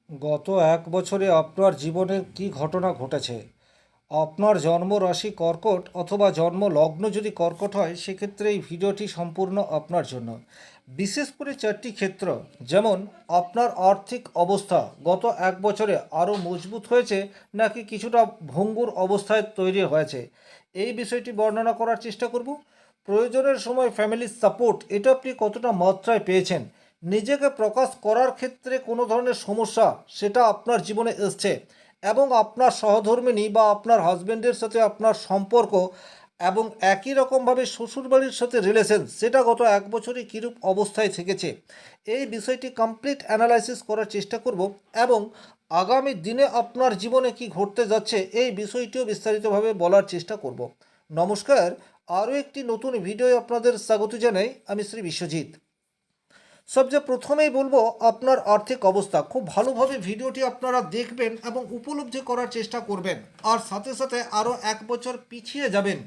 গত এক বছরে আপনার জীবনে কি ঘটনা ঘটেছে? আপনার জন্ম রাশি কর্কট অথবা জন্ম লগ্ন যদি কর্কট হয়, সেক্ষেত্রে এই ভিডিওটি সম্পূর্ণ আপনার জন্য। বিশেষ করে চারটি ক্ষেত্র, যেমন আপনার আর্থিক অবস্থা গত এক বছরে আরও মজবুত হয়েছে নাকি কিছুটা ভঙ্গুর অবস্থায় তৈরি হয়েছে, এই বিষয়টি বর্ণনা করার চেষ্টা করব। প্রয়োজনের সময় ফ্যামিলির সাপোর্ট এটা আপনি কতটা মাত্রায় পেয়েছেন, নিজেকে প্রকাশ করার ক্ষেত্রে কোনো ধরনের সমস্যা সেটা আপনার জীবনে এসছে, এবং আপনার সহধর্মিণী বা আপনার হাজব্যান্ডের সাথে আপনার সম্পর্ক এবং একই রকমভাবে শ্বশুরবাড়ির সাথে রিলেশন সেটা গত এক বছরে কীরূপ অবস্থায় থেকেছে, এই বিষয়টি কমপ্লিট অ্যানালাইসিস করার চেষ্টা করব। এবং আগামী দিনে আপনার জীবনে কি ঘটতে যাচ্ছে এই বিষয়টিও বিস্তারিতভাবে বলার চেষ্টা করব। নমস্কার, আরও একটি নতুন ভিডিও আপনাদের স্বাগত জানাই। আমি শ্রী বিশ্বজিৎ। সবচেয়ে প্রথমেই বলবো, আপনার আর্থিক অবস্থা খুব ভালোভাবে ভিডিওটি আপনারা দেখবেন এবং উপলব্ধি করার চেষ্টা করবেন, আর সাথে সাথে আরও এক বছর পিছিয়ে যাবেন।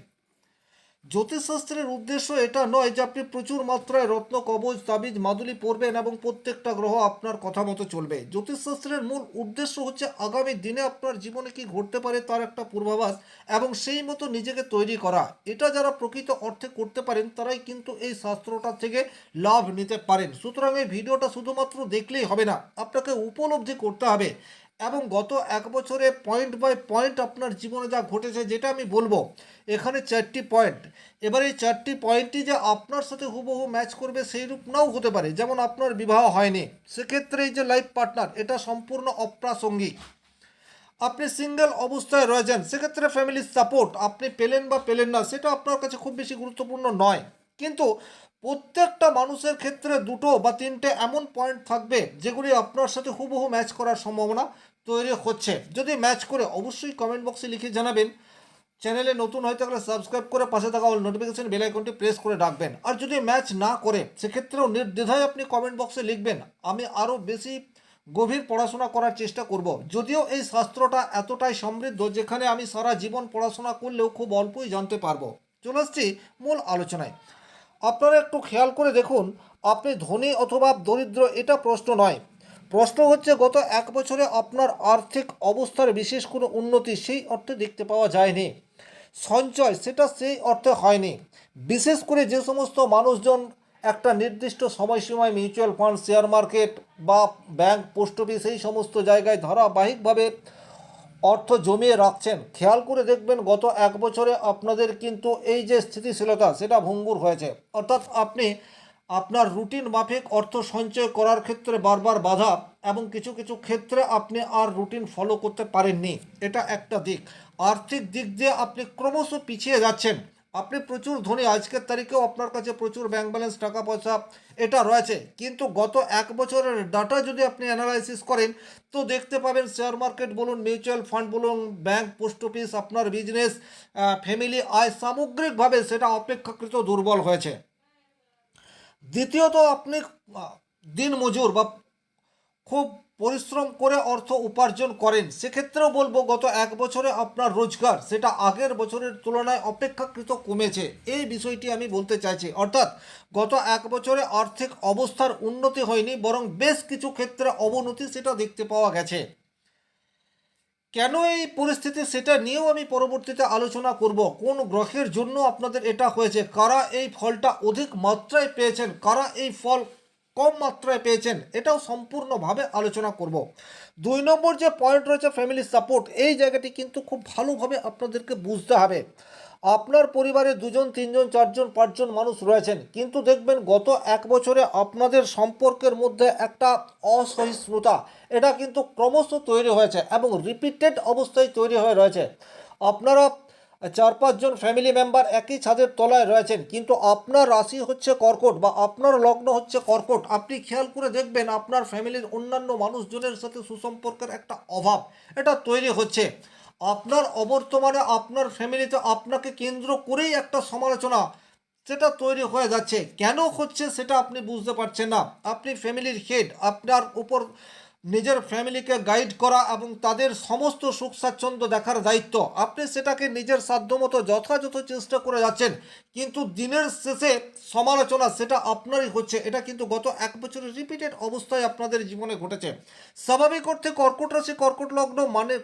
জ্যোতিষশাস্ত্রের উদ্দেশ্য এটা নয় যে আপনি প্রচুর মাত্রায় রত্ন কবচ তাবিজ মাদুলি পরবেন এবং প্রত্যেকটা গ্রহ আপনার কথা মতো চলবে। জ্যোতিষশাস্ত্রের মূল উদ্দেশ্য হচ্ছে আগামী দিনে আপনার জীবনে কি ঘটতে পারে তার একটা পূর্বাভাস এবং সেই মতো নিজেকে তৈরি করা। এটা যারা প্রকৃত অর্থে করতে পারেন তারাই কিন্তু এই শাস্ত্রটা থেকে লাভ নিতে পারেন। সুতরাং এই ভিডিওটা শুধুমাত্র দেখলেই হবে না, আপনাকে উপলব্ধি করতে হবে এবং গত এক বছরে পয়েন্ট বাই পয়েন্ট আপনার জীবনে যা ঘটেছে যেটা আমি বলবো। এখানে চারটি পয়েন্ট, এবার এই চারটি পয়েন্টই যে আপনার সাথে হুবহু ম্যাচ করবে সেই রূপ নাও হতে পারে। যেমন আপনার বিবাহ হয়নি, সেক্ষেত্রে এই যে লাইফ পার্টনার এটা সম্পূর্ণ অপ্রাসঙ্গিক। আপনি সিঙ্গেল অবস্থায় রয়েছেন, সেক্ষেত্রে ফ্যামিলির সাপোর্ট আপনি পেলেন বা পেলেন না সেটা আপনার কাছে খুব বেশি গুরুত্বপূর্ণ নয়। কিন্তু প্রত্যেকটা মানুষের ক্ষেত্রে দুটো বা তিনটে এমন পয়েন্ট থাকবে যেগুলি আপনার সাথে হুবহু ম্যাচ করার সম্ভাবনা তৈরি হচ্ছে। যদি ম্যাচ করে অবশ্যই কমেন্ট বক্সে লিখে জানাবেন। চ্যানেলে নতুন হয়ে থাকলে সাবস্ক্রাইব করে পাশে থাকা অল নোটিফিকেশন বেল আইকনটি প্রেস করে রাখবেন। আর যদি ম্যাচ না করে সেক্ষেত্রেও নির্দ্বিধায় আপনি কমেন্ট বক্সে লিখবেন, আমি আরও বেশি গভীর পড়াশোনা করার চেষ্টা করব। যদিও এই শাস্ত্রটা এতটাই সমৃদ্ধ যেখানে আমি সারা জীবন পড়াশোনা করলেও খুব অল্পই জানতে পারবো। চলে আসছি মূল আলোচনায়। আপনারা একটু খেয়াল করে দেখুন, আপনি ধনী অথবা দরিদ্র এটা প্রশ্ন নয়। প্রশ্ন হচ্ছে গত এক বছরে আপনার আর্থিক অবস্থার বিশেষ কোনো উন্নতি সেই অর্থে দেখতে পাওয়া যায়নি। সঞ্চয় সেটা সেই অর্থে হয়নি। বিশেষ করে যে সমস্ত মানুষজন একটা নির্দিষ্ট সময়সীমায় মিউচুয়াল ফান্ড, শেয়ার মার্কেট বা ব্যাংক, পোস্ট অফিস এই সমস্ত জায়গায় ধারাবাহিকভাবে অর্থ জমিয়ে রাখছেন, খেয়াল করে দেখবেন গত এক বছরে আপনাদের কিন্তু এই যে স্থিতিশীলতা সেটা ভঙ্গুর হয়েছে। অর্থাৎ আপনি আপনার রুটিন মাফিক অর্থ সঞ্চয় করার ক্ষেত্রে বারবার বাধা, এবং কিছু কিছু ক্ষেত্রে আপনি আর রুটিন ফলো করতে পারেননি। এটা একটা দিক। আর্থিক দিক দিয়ে আপনি ক্রমশ পিছিয়ে যাচ্ছেন। আপনি প্রচুর ধনী, আজকের তারিখেও আপনার কাছে প্রচুর ব্যাংক ব্যালেন্স, টাকা পয়সা এটা রয়েছে, কিন্তু গত এক বছরের ডাটা যদি আপনি অ্যানালাইসিস করেন তো দেখতে পাবেন শেয়ার মার্কেট বলুন, মিউচুয়াল ফান্ড বলুন, ব্যাংক, পোস্ট অফিস, আপনার বিজনেস, ফ্যামিলি আয় সামগ্রিকভাবে সেটা অপেক্ষাকৃত দুর্বল হয়েছে। দ্বিতীয়ত, আপনি দিন মজুর বা খুব পরিশ্রম করে অর্থ উপার্জন করেন, সেক্ষেত্রেও বলবো গত এক বছরে আপনার রোজগার সেটা আগের বছরের তুলনায় অপেক্ষাকৃত কমেছে। এই বিষয়টি আমি বলতে চাইছি। অর্থাৎ গত এক বছরে আর্থিক অবস্থার উন্নতি হয়নি, বরং বেশ কিছু ক্ষেত্রে অবনতি সেটা দেখতে পাওয়া গেছে। কেন এই পরিস্থিতি সেটা নিয়েও আমি পরবর্তীতে আলোচনা করব। কোন গ্রহের জন্য আপনাদের এটা হয়েছে, কারা এই ফলটা অধিক মাত্রায় পেয়েছেন, কারা এই ফল কম মাত্রায় পেয়েছেন, এটাও সম্পূর্ণভাবে আলোচনা করব। 2 নম্বর যে পয়েন্ট রয়েছে ফ্যামিলি সাপোর্ট, এই জায়গাটি কিন্তু খুব ভালোভাবে আপনাদেরকে বুঝতে হবে। আপনার পরিবারে 2জন 3জন 4জন 5জন মানুষ রয়েছেন, কিন্তু দেখবেন গত এক বছরে আপনাদের সম্পর্কের মধ্যে একটা অসহিষ্ণুতা এটা কিন্তু ক্রমশ তৈরি হয়েছে এবং রিপিটেড অবস্থায় তৈরি হয়ে রয়েছে। আপনারা 4-5জন ফ্যামিলি মেম্বার একই ছাদের তলায় রয়েছেন, কিন্তু আপনার রাশি হচ্ছে কর্কট বা আপনার লগ্ন হচ্ছে কর্কট। আপনি খেয়াল করে দেখবেন আপনার ফ্যামিলির অন্যান্য মানুষজনের সাথে সুসম্পর্কের একটা অভাব এটা তৈরি হচ্ছে। আপনার অবর্তমানে আপনার ফ্যামিলিতে আপনাকে কেন্দ্র করেই একটা সমালোচনা সেটা তৈরি হয়ে যাচ্ছে। কেন হচ্ছে সেটা আপনি বুঝতে পারছেন না। আপনি ফ্যামিলির হেড, আপনার উপর নিজের ফ্যামিলিকে গাইড করা এবং তাদের সমস্ত সুখ স্বাচ্ছন্দ্য দেখার দায়িত্ব আপনি সেটাকে নিজের সাধ্যমতো যথাযথ চেষ্টা করে যাচ্ছেন, কিন্তু দিনের শেষে সমালোচনা সেটা আপনারই হচ্ছে। এটা কিন্তু গত এক বছরের রিপিটেড অবস্থায় আপনাদের জীবনে ঘটেছে। স্বাভাবিক অর্থে কর্কট রাশি কর্কট লগ্ন মানে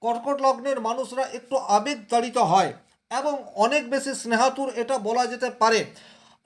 কর্কট লগ্নের মানুষরা একটু আবেগতাড়িত হয় এবং অনেক বেশি স্নেহাতুর, এটা বলা যেতে পারে।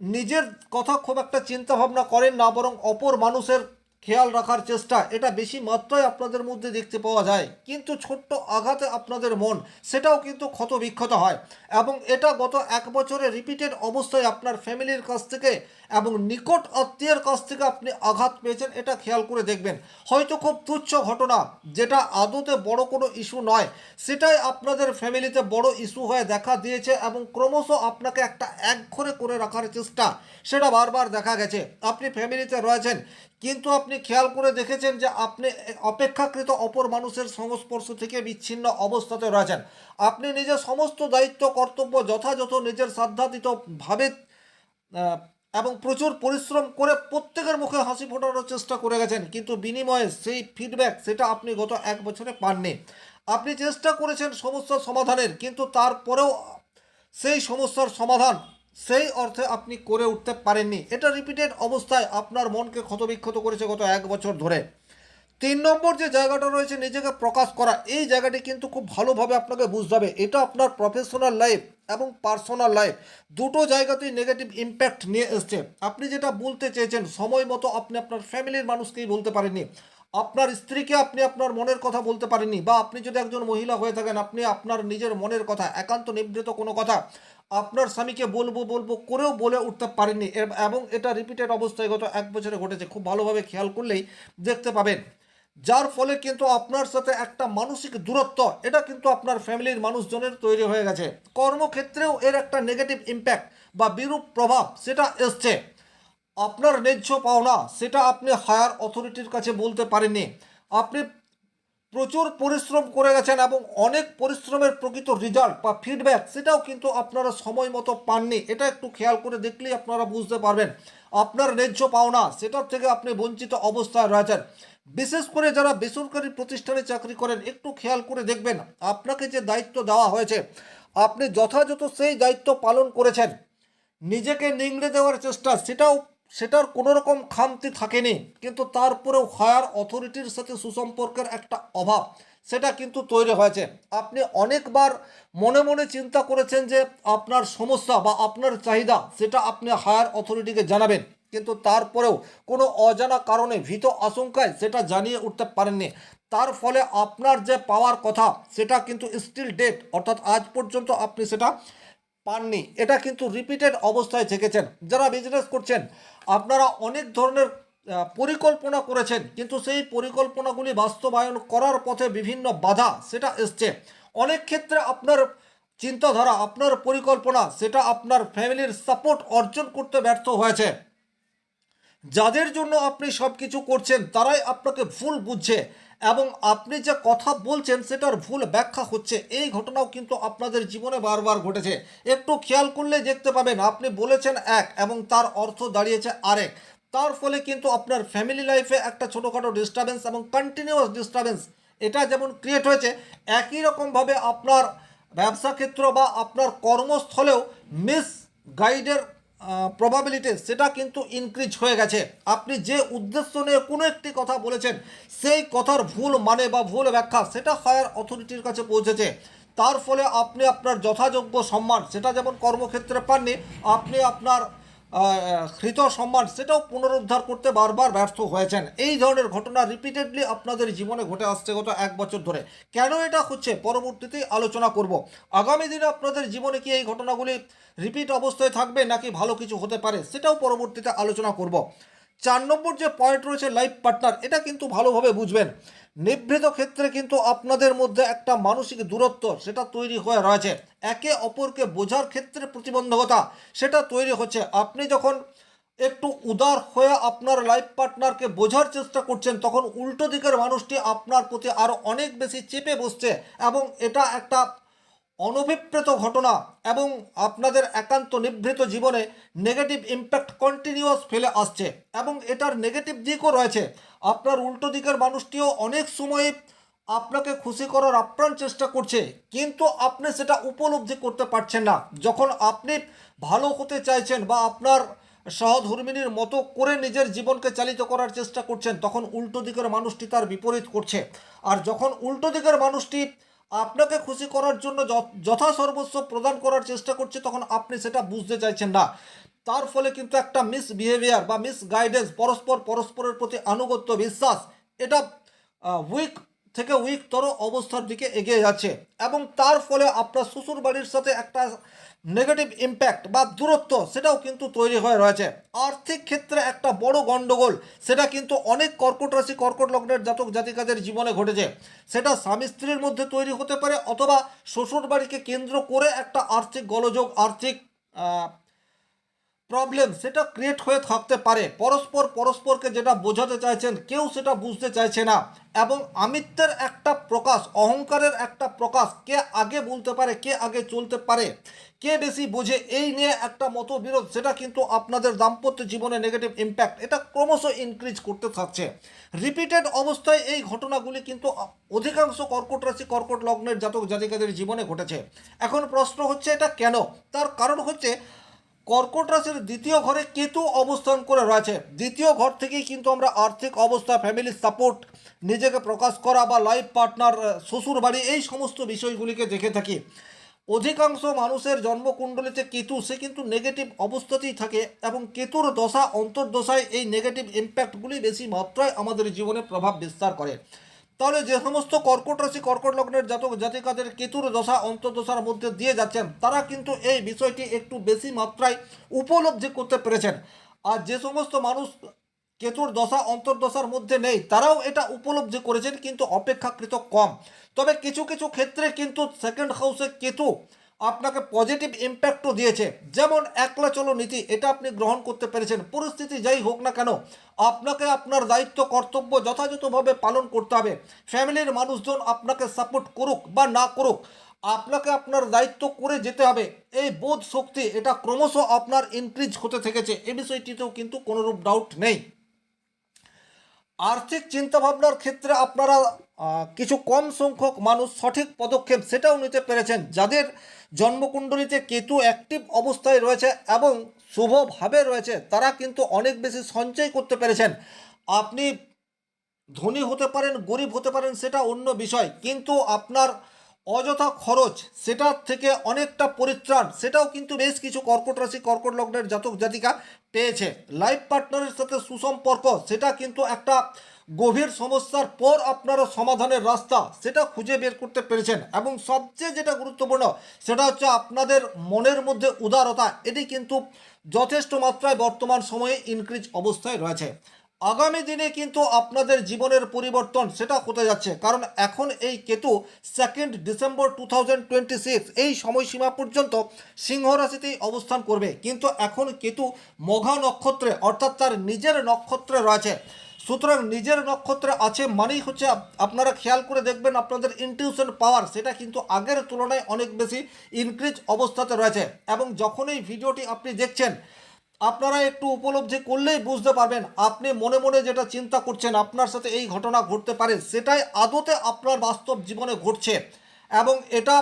নিজের কথা খুব একটা চিন্তা ভাবনা করেন না, বরং অপর মানুষের খেয়াল রাখার চেষ্টা এটা বেশি মাত্রায় আপনাদের মধ্যে দেখতে পাওয়া যায়। কিন্তু ছোট্ট আঘাতে আপনাদের মন সেটাও কিন্তু ক্ষত বিক্ষত হয়, এবং এটা গত এক বছরে রিপিটেড অবস্থায় আপনার ফ্যামিলির কাছ থেকে এবং নিকট আত্মীয়ের কাছ থেকে আপনি আঘাত পেয়েছেন। এটা খেয়াল করে দেখবেন, হয়তো খুব তুচ্ছ ঘটনা যেটা আদতে বড় কোনো ইস্যু নয়, সেটাই আপনাদের ফ্যামিলিতে বড় ইস্যু হয়ে দেখা দিয়েছে এবং ক্রমশ আপনাকে একটা একঘরে করে রাখার চেষ্টা সেটা বারবার দেখা গেছে। আপনি ফ্যামিলিতে রয়েছেন, কিন্তু আপনি খেয়াল করে দেখেছেন যে আপনি অপেক্ষাকৃত অপর মানুষের সংস্পর্শ থেকে বিচ্ছিন্ন অবস্থাতে রয়েছেন। আপনি নিজের সমস্ত দায়িত্ব কর্তব্য যথাযথ নিজের সাধ্যাতীতভাবে আহ, এবং প্রচুর পরিশ্রম করে প্রত্যেকের মুখে হাসি ফোটানোর চেষ্টা করে গেছেন, কিন্তু বিনিময়ে সেই ফিডব্যাক সেটা আপনি গত এক বছরে পাননি। আপনি চেষ্টা করেছেন সমস্যার সমাধানের, কিন্তু তারপরেও সেই সমস্যার সমাধান সেই অর্থে আপনি করে উঠতে পারেননি। এটা রিপিটেড অবস্থায় আপনার মনকে ক্ষতবিক্ষত করেছে গত এক বছর ধরে। 3 নম্বর যে জায়গাটা রয়েছে নিজেকে প্রকাশ করা, এই জায়গাটি কিন্তু খুব ভালোভাবে আপনাকে বুঝতে হবে। এটা আপনার প্রফেশনাল লাইফ এবং পার্সোনাল লাইফ দুটো জায়গাতেই নেগেটিভ ইম্প্যাক্ট নিয়ে এসছে। আপনি যেটা বলতে চেয়েছেন সময় মতো আপনি আপনার ফ্যামিলির মানুষকেই বলতে পারেননি, আপনার স্ত্রীকে আপনি আপনার মনের কথা বলতে পারেননি, বা আপনি যদি একজন মহিলা হয়ে থাকেন আপনি আপনার নিজের মনের কথা একান্ত নিভৃত কোনো কথা আপনার স্বামীকে বলবো বলবো করেও বলে উঠতে পারেননি। এবং এটা রিপিটেড অবস্থায় গত এক বছরে ঘটেছে, খুব ভালোভাবে খেয়াল করলেই দেখতে পাবেন। যার ফলে কিন্তু আপনার সাথে একটা মানসিক দূরত্ব এটা কিন্তু আপনার ফ্যামিলির মানুষজনের তৈরি হয়ে গেছে। কর্মক্ষেত্রেও এর একটা নেগেটিভ ইম্প্যাক্ট বা বিরূপ প্রভাব সেটা এসছে। আপনার ন্যায্য পাওনা সেটা আপনি হায়ার অথরিটির কাছে বলতে পারেননি। আপনি প্রচুর পরিশ্রম করে গেছেন এবং অনেক পরিশ্রমের প্রকৃত রেজাল্ট বা ফিডব্যাক সেটাও কিন্তু আপনারা সময় মতো পাননি। এটা একটু খেয়াল করে দেখলেই আপনারা বুঝতে পারবেন আপনার ন্যায্য পাওনা সেটার থেকে আপনি বঞ্চিত অবস্থায় রয়েছেন। বিশেষ করে যারা বেসরকারি প্রতিষ্ঠানে চাকরি করেন একটু খেয়াল করে দেখবেন, আপনাকে যে দায়িত্ব দেওয়া হয়েছে আপনি যথাযথ সেই দায়িত্ব পালন করেছেন। নিজেকে নিংড়ে দেওয়ার চেষ্টা সেটার কোনো রকম খামতি থাকেনি, কিন্তু তারপরেও হায়ার অথরিটির সাথে সুসম্পর্কের একটা অভাব সেটা কিন্তু তৈরি হয়েছে। আপনি অনেকবার মনে মনে চিন্তা করেছেন যে আপনার সমস্যা বা আপনার চাহিদা সেটা আপনি হায়ার অথরিটিকে জানাবেন, কিন্তু তারপরেও কোনো অজানা কারণে ভীত আশঙ্কায় সেটা জানিয়ে উঠতে পারেননি। তার ফলে আপনার যে পাওয়ার কথা সেটা কিন্তু স্টিল ডেট, অর্থাৎ আজ পর্যন্ত আপনি সেটা পাননি। এটা কিন্তু রিপিটেড অবস্থায় থেকেছেন। যারা বিজনেস করছেন আপনারা অনেক ধরনের পরিকল্পনা করেছেন, কিন্তু সেই পরিকল্পনাগুলি বাস্তবায়ন করার পথে বিভিন্ন বাধা সেটা এসছে। অনেক ক্ষেত্রে আপনার চিন্তাধারা আপনার পরিকল্পনা সেটা আপনার ফ্যামিলির সাপোর্ট অর্জন করতে ব্যর্থ হয়েছে। যাদের জন্য আপনি সব কিছু করছেন তারাই আপনাকে ভুল বুঝছে এবং আপনি যে কথা বলছেন সেটার ভুল ব্যাখ্যা হচ্ছে। এই ঘটনাও কিন্তু আপনাদের জীবনে বারবার ঘটেছে। একটু খেয়াল করলে দেখতে পাবেন আপনি বলেছেন এক এবং তার অর্থ দাঁড়িয়েছে আরেক। তার ফলে কিন্তু আপনার ফ্যামিলি লাইফে একটা ছোটোখাটো ডিস্টারবেন্স এবং কন্টিনিউয়াস ডিস্টারবেন্স এটা যেমন ক্রিয়েট হয়েছে, একই রকমভাবে আপনার ব্যবসা ক্ষেত্র বা আপনার কর্মস্থলেও মিস গাইডের প্রবাবিলিটি সেটা কিন্তু ইনক্রিজ হয়ে গেছে। আপনি যে উদ্দেশ্য নিয়ে কোনো একটি কথা বলেছেন সেই কথার ভুল মানে বা ভুল ব্যাখ্যা সেটা হায়ার অথরিটির কাছে পৌঁছেছে। তার ফলে আপনি আপনার যথাযোগ্য সম্মান সেটা যেমন কর্মক্ষেত্রে পাননি, আপনি আপনার কৃত সম্মান সেটাও পুনরুদ্ধার করতে বারবার ব্যর্থ হয়েছেন। এই ধরনের ঘটনা রিপিটেডলি আপনাদের জীবনে ঘটে আসছে গত এক বছর ধরে। কেন এটা হচ্ছে পরবর্তীতে আলোচনা করব। আগামী দিনে আপনাদের জীবনে কি এই ঘটনাগুলি রিপিট অবস্থায় থাকবে নাকি ভালো কিছু হতে পারে সেটাও পরবর্তীতে আলোচনা করব। 4 নম্বর যে পয়েন্ট রয়েছে লাইফ পার্টনার, এটা কিন্তু ভালোভাবে বুঝবেন। নিভৃত ক্ষেত্রে কিন্তু আপনাদের মধ্যে একটা মানসিক দূরত্ব সেটা তৈরি হয়ে রয়েছে। একে অপরকে বোঝার ক্ষেত্রে প্রতিবন্ধকতা সেটা তৈরি হচ্ছে। আপনি যখন একটু উদার হয়ে আপনার লাইফ পার্টনারকে বোঝার চেষ্টা করছেন তখন উল্টো দিকের মানুষটি আপনার প্রতি আরও অনেক বেশি চেপে বসছে এবং এটা একটা অনভিপ্রেত ঘটনা এবং আপনাদের একান্ত নিভৃত জীবনে নেগেটিভ ইম্প্যাক্ট কন্টিনিউয়াস ফেলে আসছে এবং এটার নেগেটিভ দিকও রয়েছে। আপনার উল্টো দিকের মানুষটিও অনেক সময় আপনাকে খুশি করার আপ্রাণ চেষ্টা করছে, কিন্তু আপনি সেটা উপলব্ধি করতে পারছেন না। যখন আপনি ভালো হতে চাইছেন বা আপনার সহধর্মিনীর মতো করে নিজের জীবনকে চালিত করার চেষ্টা করছেন, তখন উল্টো দিকের মানুষটি তার বিপরীত করছে। আর যখন উল্টো দিকের মানুষটি আপনাকে খুশি করার জন্য যথাসর্বস্ব প্রদান করার চেষ্টা করছে, তখন আপনি সেটা বুঝতে চাইছেন না। তার ফলে কিন্তু একটা মিসবিহেভিয়ার বা মিসগাইডেন্স, পরস্পরের প্রতি আনুগত্য, বিশ্বাস, এটা উইক থেকে উইকতর অবস্থার দিকে এগিয়ে যাচ্ছে এবং তার ফলে আপনার শ্বশুর বাড়ির সাথে একটা নেগেটিভ ইম্প্যাক্ট বা দূরত্ব সেটাও কিন্তু তৈরি হয়ে রয়েছে। আর্থিক ক্ষেত্রে একটা বড় গণ্ডগোল সেটা কিন্তু অনেক কর্কট রাশি কর্কট লগ্নের জাতক জাতিকাদের জীবনে ঘটেছে। সেটা স্বামী স্ত্রীর মধ্যে তৈরি হতে পারে অথবা শ্বশুর বাড়িকে কেন্দ্র করে একটা আর্থিক গোলযোগ, আর্থিক প্রবলেম সেটা ক্রিয়েট হয়ে থাকতে পারে। পরস্পরকে যেটা বোঝাতে চাইছেন কেউ সেটা বুঝতে চাইছে না এবং আমিত্বের একটা প্রকাশ, অহংকারের একটা প্রকাশ, কে আগে বলতে পারে, কে আগে চলতে পারে, কে বেশি বোঝে, এই নিয়ে একটা মতবিরোধ সেটা কিন্তু আপনাদের দাম্পত্য জীবনে নেগেটিভ ইম্প্যাক্ট এটা ক্রমশ ইনক্রিজ করতে থাকছে। রিপিটেড অবস্থায় এই ঘটনাগুলি কিন্তু অধিকাংশ কর্কট রাশি কর্কট লগ্নের জাতক জাতিকাদের জীবনে ঘটেছে। এখন প্রশ্ন হচ্ছে এটা কেন? তার কারণ হচ্ছে কর্কট রাশির দ্বিতীয় ঘরে কেতু অবস্থান করে রয়েছে। দ্বিতীয় ঘর থেকেই কিন্তু আমরা আর্থিক অবস্থা, ফ্যামিলি সাপোর্ট, নিজেকে প্রকাশ করা বা লাইফ পার্টনার, শ্বশুর বাড়ি, এই সমস্ত বিষয়গুলিকে দেখে থাকি। অধিকাংশ মানুষের জন্মকুণ্ডলিতে কেতু সে কিন্তু নেগেটিভ অবস্থাতেই থাকে এবং কেতুর দশা অন্তর্দশায় এই নেগেটিভ ইম্প্যাক্টগুলি বেশি মাত্রায় আমাদের জীবনে প্রভাব বিস্তার করে। তাহলে যে সমস্ত কর্কট রাশি কর্কট লগ্নের জাতক জাতিকাদের কেতুর দশা অন্তর্দশার মধ্যে দিয়ে যাচ্ছেন, তারা কিন্তু এই বিষয়টি একটু বেশি মাত্রায় উপলব্ধি করতে পেরেছেন। আর যে সমস্ত মানুষ কেতুর দশা অন্তর্দশার মধ্যে নেই, তারাও এটা উপলব্ধি করেছেন, কিন্তু অপেক্ষাকৃত কম। তবে কিছু কিছু ক্ষেত্রে কিন্তু সেকেন্ড হাউসে কেতু আপনাকে পজিটিভ ইম্প্যাক্টও দিয়েছে। যেমন একলা চলো নীতি, এটা আপনি গ্রহণ করতে পেরেছেন। পরিস্থিতি যাই হোক না কেন, আপনাকে আপনার দায়িত্ব কর্তব্য যথাযথভাবে পালন করতে হবে। ফ্যামিলির মানুষজন আপনাকে সাপোর্ট করুক বা না করুক, আপনাকে আপনার দায়িত্ব করে যেতে হবে। এই বোধ শক্তি এটা ক্রমশ আপনার ইনক্রিজ হতে থেকেছে, এই বিষয়টিতেও কিন্তু কোনোরূপ ডাউট নেই। আর্থিক চিন্তাভাবনার ক্ষেত্রে আপনারা কিছু কম সংখ্যক মানুষ সঠিক পদক্ষেপ সেটাও নিতে পেরেছেন। যাদের জন্মকুণ্ডলিতে কেতু অ্যাক্টিভ অবস্থায় রয়েছে এবং শুভভাবে রয়েছে, তারা কিন্তু অনেক বেশি সঞ্চয় করতে পেরেছেন। আপনি ধনী হতে পারেন, গরিব হতে পারেন, সেটা অন্য বিষয়, কিন্তু আপনার অযথা খরচ সেটার থেকে অনেকটা পরিত্রাণ সেটাও কিন্তু বেশ কিছু কর্কট রাশি কর্কট লগ্নের জাতক জাতিকা পেয়েছে। লাইফ পার্টনারের সাথে সুসম্পর্ক সেটা কিন্তু একটা গভীর সমস্যার পর আপনারা সমাধানের রাস্তা সেটা খুঁজে বের করতে পেরেছেন এবং সবচেয়ে যেটা গুরুত্বপূর্ণ সেটা হচ্ছে আপনাদের মনের মধ্যে উদারতা, এটি কিন্তু যথেষ্ট মাত্রায় বর্তমান সময়ে ইনক্রিজ অবস্থায় রয়েছে। আগামী দিনে কিন্তু আপনাদের জীবনের পরিবর্তন সেটা হতে যাচ্ছে, কারণ এখন এই কেতু 2 ডিসেম্বর 2026 এই সময়সীমা পর্যন্ত সিংহ রাশিতেই অবস্থান করবে, কিন্তু এখন কেতু মঘা নক্ষত্রে অর্থাৎ তার নিজের নক্ষত্রে রয়েছে। সুতরাং নিজের নক্ষত্রে আছে মানেই হচ্ছে আপনারা খেয়াল করে দেখবেন আপনাদের ইনটিউশন পাওয়ার সেটা কিন্তু আগের তুলনায় অনেক বেশি ইনক্রিজ অবস্থাতে রয়েছে। এবং যখন এই ভিডিওটি আপনি দেখছেন, আপনারা একটু উপলব্ধি করলেই বুঝতে পারবেন আপনি মনে মনে যেটা চিন্তা করছেন আপনার সাথে এই ঘটনা ঘটতে পারে, সেটাই আদতে আপনার বাস্তব জীবনে ঘটছে এবং এটা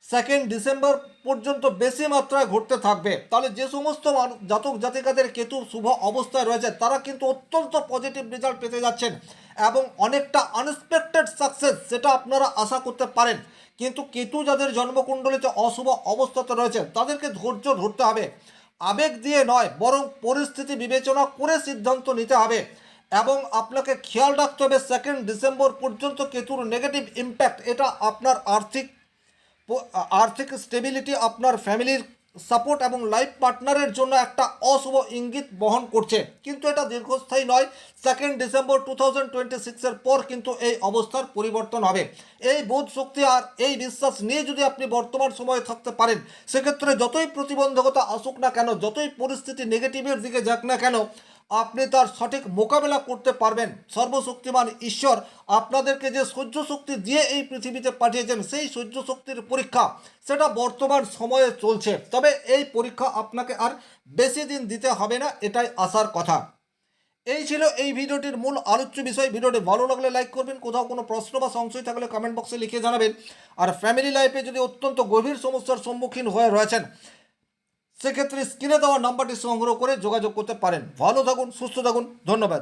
2 ডিসেম্বর পর্যন্ত বেশি মাত্রায় ঘটতে থাকবে। তাহলে যে সমস্ত জাতক জাতিকাদের কেতু শুভ অবস্থায় রয়েছে, তারা কিন্তু অত্যন্ত পজিটিভ রেজাল্ট পেতে যাচ্ছেন এবং অনেকটা আনএক্সপেক্টেড সাকসেস সেটা আপনারা আশা করতে পারেন। কিন্তু কেতু যাদের জন্মকুণ্ডলিতে অশুভ অবস্থাতে রয়েছে, তাদেরকে ধৈর্য ধরতে হবে। আবেগ দিয়ে নয়, বরং পরিস্থিতি বিবেচনা করে সিদ্ধান্ত নিতে হবে এবং আপনাকে খেয়াল রাখতে হবে 2 ডিসেম্বর পর্যন্ত কেতুর নেগেটিভ ইম্প্যাক্ট এটা আপনার আর্থিক স্টেবিলিটি, আপনার ফ্যামিলির সাপোর্ট এবং লাইফ পার্টনারের জন্য একটা অশুভ ইঙ্গিত বহন করছে, কিন্তু এটা দীর্ঘস্থায়ী নয়। 2 ডিসেম্বর 2026 পর কিন্তু এই অবস্থার পরিবর্তন হবে। এই বোধ শক্তি আর এই বিশ্বাস নিয়ে যদি আপনি বর্তমান সময়ে থাকতে পারেন, সেক্ষেত্রে যতই প্রতিবন্ধকতা আসুক না কেন, যতই পরিস্থিতি নেগেটিভের দিকে যাক না কেন, আপনি তার সঠিক মোকাবেলা করতে পারবেন। সর্বশক্তিমান ঈশ্বর আপনাদেরকে যে সহ্য শক্তি দিয়ে এই পৃথিবীতে পাঠিয়েছেন, সেই সহ্য শক্তির পরীক্ষা সেটা বর্তমান সময়ে চলছে। তবে এই পরীক্ষা আপনাকে আর বেশি দিন দিতে হবে না, এটাই আসার কথা। এই ছিল এই ভিডিওটির মূল আলোচ্য বিষয়। ভিডিওটি ভালো লাগলে লাইক করবেন, কোথাও কোনো প্রশ্ন বা সংশয় থাকলে কমেন্ট বক্সে লিখে জানাবেন। আর ফ্যামিলি লাইফে যদি অত্যন্ত গভীর সমস্যার সম্মুখীন হয়ে রয়েছেন, সেক্ষেত্রে স্ক্রিনে দেওয়া নাম্বারটি সংগ্রহ করে যোগাযোগ করতে পারেন। ভালো থাকুন, সুস্থ থাকুন, ধন্যবাদ।